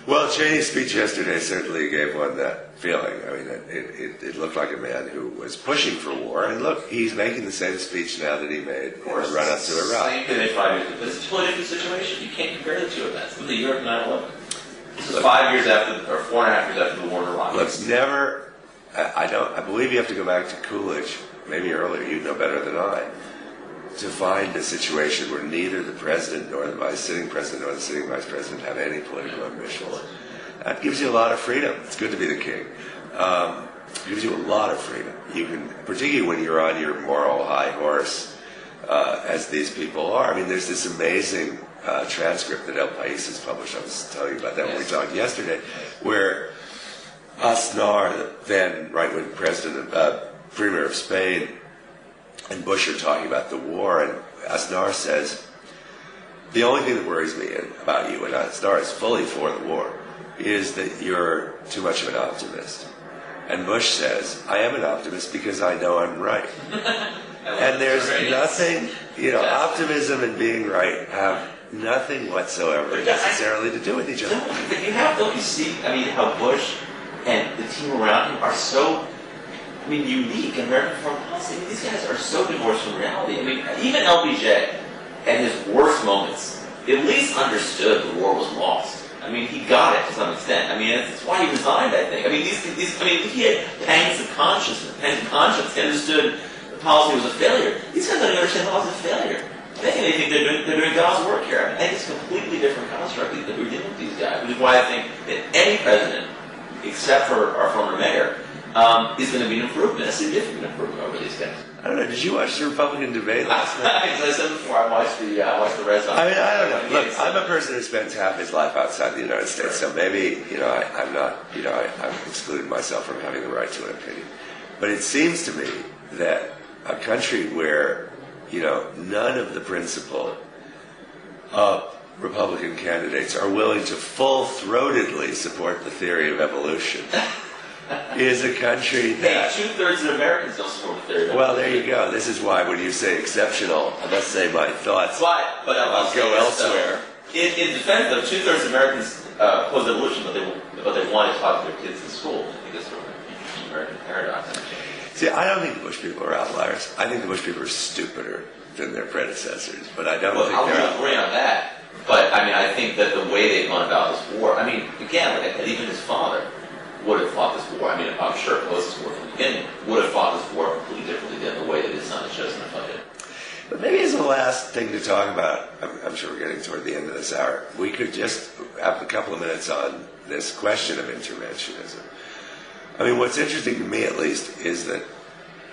Well, Cheney's speech yesterday certainly gave one that feeling. I mean, it looked like a man who was pushing for war. And look, he's making the same speech now that he made in the run-up to Iraq. Same thing 5 years ago. But it's a totally different situation. You can't compare the two events. It was the year of 9/11. This is 5 years after, or 4.5 years after the war in Iraq. Look, I believe you have to go back to Coolidge, maybe earlier, you know better than I, to find a situation where neither the president nor the sitting president nor the sitting vice president have any political ambition. That gives you a lot of freedom. It's good to be the king. It gives you a lot of freedom. You can, particularly when you're on your moral high horse, as these people are. I mean, there's this amazing transcript that El País has published. I was telling you about that when we talked yesterday, where Aznar, the then right-wing premier of Spain, and Bush are talking about the war, and Aznar says, the only thing that worries me about you, and Aznar is fully for the war, is that you're too much of an optimist. And Bush says, I am an optimist because I know I'm right. And there's nothing, optimism and being right have nothing whatsoever necessarily to do with each other. Don't you see, how Bush and the team around him are so, unique in American foreign policy. These guys are so divorced from reality. Even LBJ, at his worst moments, at least understood the war was lost. He got it to some extent. That's why he resigned, I think. He had pangs of conscience. He understood the policy was a failure. These guys don't even understand the policy was a failure. They think they're doing God's work here. I think it's a completely different construct that we're dealing with these guys, which is why I think that any president, except for our former mayor, is going to be an improvement, a significant improvement over these guys. I don't know. Did you watch the Republican debate last night? As I said before, I watched the Red Sox. I don't know. Look, I'm a person who spends half his life outside the United States, so maybe I'm not. I've excluded myself from having the right to an opinion. But it seems to me that a country where none of the principal Republican candidates are willing to full-throatedly support the theory of evolution is a country that... Hey, 2/3 of Americans don't support the theory of evolution. Well, there you go. This is why when you say exceptional, I must say my thoughts but I'll go elsewhere. In defense of 2/3 of Americans oppose evolution, but they want to talk to their kids in school. I think that's sort of an interesting American paradox. See, I don't think the Bush people are outliers. I think the Bush people are stupider than their predecessors, but I don't think they're outliers. I'll agree on that. But, I think that the way they've gone about this war, again, even his father would have fought this war. I'm sure opposed this war from the beginning, would have fought this war completely differently than the way that his son has chosen to fight it. But maybe as a last thing to talk about, I'm sure we're getting toward the end of this hour, we could just have a couple of minutes on this question of interventionism. I mean, what's interesting to me, at least, is that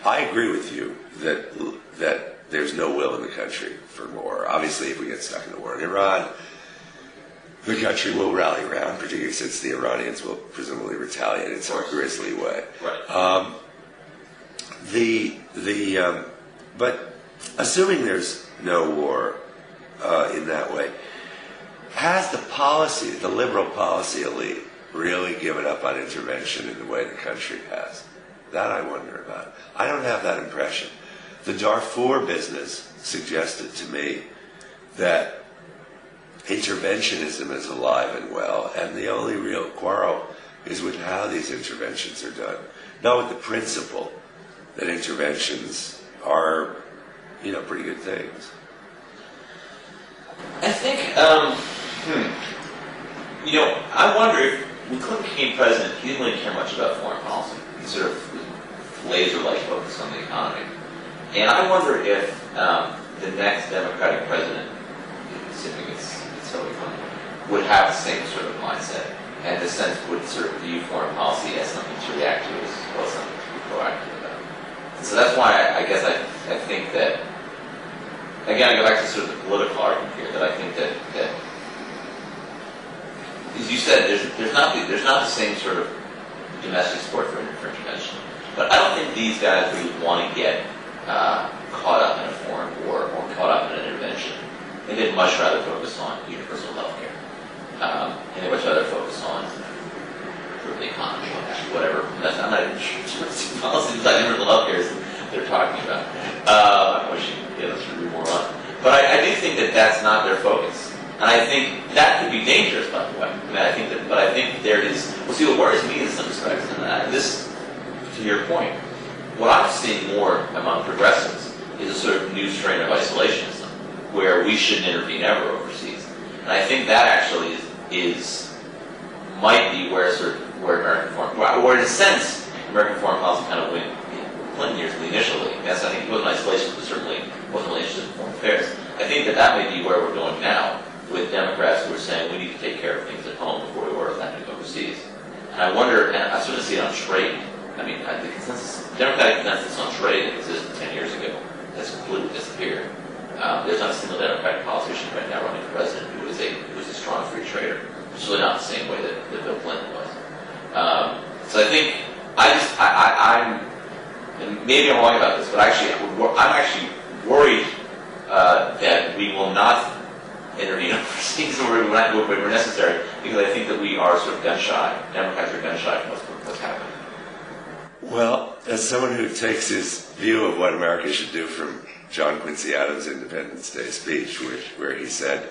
I agree with you that there's no will in the country for war. Obviously, if we get stuck in a war in Iran, the country will rally around, particularly since the Iranians will presumably retaliate in some grisly way. Right. But assuming there's no war in that way, has the liberal policy elite, really given up on intervention in the way the country has? That I wonder about. I don't have that impression. The Darfur business suggested to me that interventionism is alive and well, and the only real quarrel is with how these interventions are done, not with the principle that interventions are, pretty good things. I think, I wonder if when Clinton became president, he didn't really care much about foreign policy. He sort of laser-like focused on the economy. And I wonder if the next Democratic president, assuming it's Hillary Clinton, would have the same sort of mindset, and in a sense would sort of view foreign policy as something to react to as well as something to be proactive about. And so that's why I guess I think that, again, I go back to sort of the political argument here, that I think that as you said, there's not the same sort of domestic support for intervention. But I don't think these guys really want to get caught up in a foreign war or caught up in an intervention. And they'd much rather focus on universal health care. And they'd much rather focus on the economy, whatever. I'm not even sure what policies like universal health care is they're talking about. I wish you could get us to read more on. But I do think that that's not their focus. And I think that could be dangerous, by the way. I think there is. Well, see, what worries me in some respects, and this, to your point, what I'm seeing more among progressives is a sort of new strain of isolationism, where we shouldn't intervene ever overseas. And I think that actually might be where American foreign, where in a sense American foreign policy kind of went in Clinton years initially. Yes, I think he wasn't isolationist, but certainly wasn't really interested in foreign affairs. I think that may be where we're going now, with Democrats who are saying we need to take care of things at home before we order that to go overseas. And I wonder, and I sort of see it on trade. I mean, the Democratic consensus on trade that existed 10 years ago has completely disappeared. There's not a single Democratic politician right now running for president who is a strong free trader. It's really not the same way that Bill Clinton was. So I think I'm, and maybe I'm wrong about this, but I'm actually worried that we will not intervene overseas where we're necessary, because I think that we are sort of gun shy. Democrats are gun shy from what's happening. Well, as someone who takes his view of what America should do from John Quincy Adams' Independence Day speech, where he said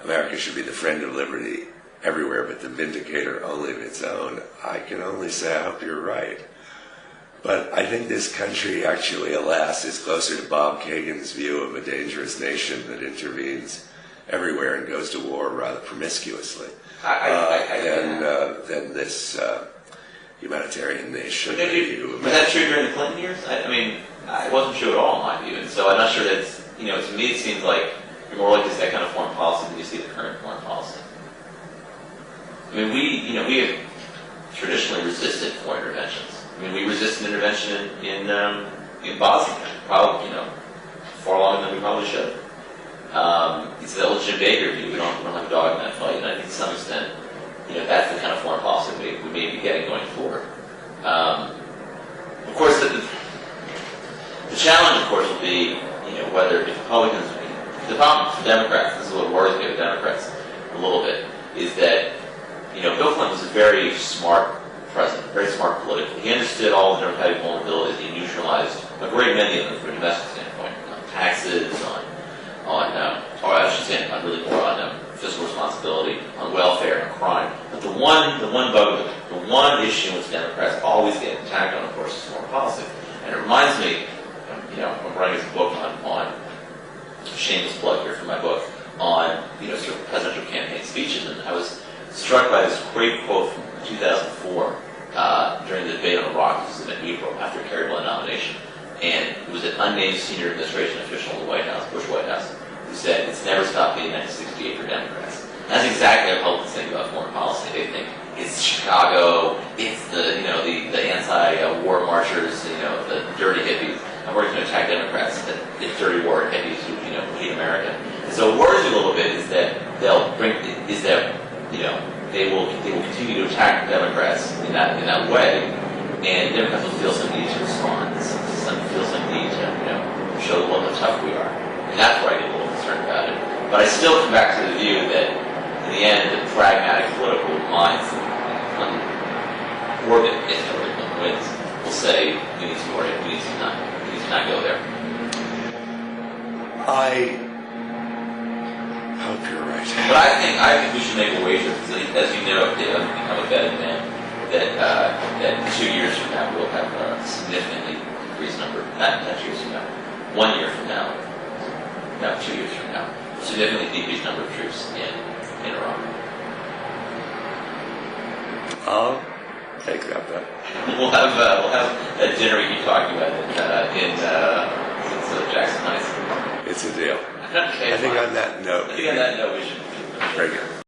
America should be the friend of liberty everywhere but the vindicator only of its own, I can only say I hope you're right. But I think this country actually, alas, is closer to Bob Kagan's view of a dangerous nation that intervenes everywhere and goes to war rather promiscuously than this humanitarian nation. Was that true during the Clinton years? I mean, it wasn't true at all in my view, and so I'm not sure that to me it seems like you're more likely to see that kind of foreign policy than you see the current foreign policy. I mean, we have traditionally resisted foreign interventions. I mean, we resisted intervention in Bosnia, probably, far longer than we probably should. It's the old Jim Baker view. We don't have a dog in that fight, and I think to some extent, that's the kind of foreign policy we may be getting going forward. Of course, the challenge, of course, will be, whether if Republicans, the problem for Democrats, this is what worries me with Democrats a little bit, is that, Bill Clinton was a very smart president, very smart politically. He understood all the Democratic vulnerabilities. He neutralized a great many of them from a domestic standpoint, on taxes, really more on fiscal responsibility, on welfare, on crime. But the one issue in which Democrats always get attacked on, of course, is foreign policy. And it reminds me, I'm writing this book on shameless plug here for my book on sort of presidential campaign speeches, and I was struck by this great quote from 2004 during the debate on Iraq. This was in April after Kerry won the nomination, and it was an unnamed senior administration official in the White House, Bush White House, who said it's never stopped being 1968 for Democrats. That's exactly how Republicans think about foreign policy. They think it's Chicago, it's the anti-war marchers, the dirty hippies, and we're going to attack Democrats, the dirty war hippies who hate America. And so what worries me a little bit is that they will continue to attack Democrats in that way, and Democrats will feel some need to respond, feel some need to show them how tough we are, and that's where I get a little concerned about it. But I still come back to the view that in the end, the pragmatic political minds, orbit if Hillary Clinton wins, will say we need to not go there. I hope you're right. But I think we should make a wager, as you know, Dave, I've become a betting man, that 2 years from now we'll have a significantly increased number, not 2 years from now, 1 year from now, no, 2 years from now, significantly decreased number of troops in Iraq. I'll take that bet. We'll have that dinner we keep talking about in Jackson Heights. It's a deal. Okay, I think on that note, we should. very good.